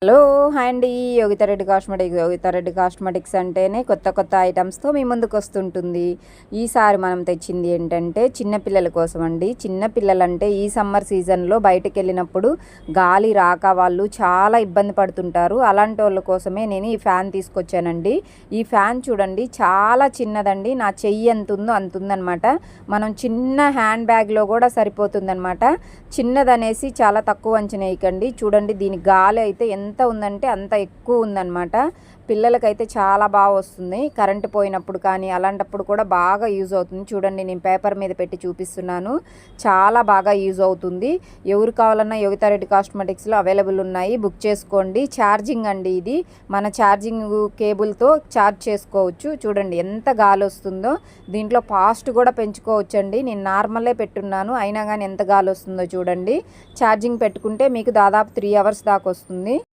Hello hi అండి. యోగితారెడ్డి cosmetics అంటేనే కొత్త ఐటమ్స్తో మీ ముందుకు వస్తుంటుంది. ఈసారి మనం తెచ్చింది ఏంటంటే చిన్నపిల్లల కోసం అండి. చిన్నపిల్లలంటే ఈ సమ్మర్ సీజన్లో బయటకు వెళ్ళినప్పుడు గాలి రాక వాళ్ళు చాలా ఇబ్బంది పడుతుంటారు. అలాంటి వాళ్ళ కోసమే నేను ఈ ఫ్యాన్ తీసుకొచ్చానండి. ఈ ఫ్యాన్ చూడండి, చాలా చిన్నదండి. నా చెయ్యి ఎంత ఉందో అంత ఉందనమాట. మనం చిన్న హ్యాండ్ బ్యాగ్లో కూడా సరిపోతుందనమాట. చిన్నదనేసి చాలా తక్కువ అంచనా వేయకండి. చూడండి, దీని గాలి అయితే ఎంత ఉందంటే అంత ఎక్కువ ఉందన్నమాట. పిల్లలకైతే చాలా బాగా వస్తుంది. కరెంటు పోయినప్పుడు కానీ అలాంటప్పుడు కూడా బాగా యూజ్ అవుతుంది. చూడండి, నేను పేపర్ మీద పెట్టి చూపిస్తున్నాను. చాలా బాగా యూజ్ అవుతుంది. ఎవరు కావాలన్నా యోగితారెడ్డి కాస్మెటిక్స్లో అవైలబుల్ ఉన్నాయి, బుక్ చేసుకోండి. ఛార్జింగ్ అండి, ఇది మన ఛార్జింగ్ కేబుల్తో ఛార్జ్ చేసుకోవచ్చు. చూడండి ఎంత గాలి వస్తుందో. దీంట్లో ఫాస్ట్ కూడా పెంచుకోవచ్చు అండి. నేను నార్మలే పెట్టున్నాను, అయినా కానీ ఎంత గాలి వస్తుందో చూడండి. ఛార్జింగ్ పెట్టుకుంటే మీకు దాదాపు 3 అవర్స్ దాకా వస్తుంది.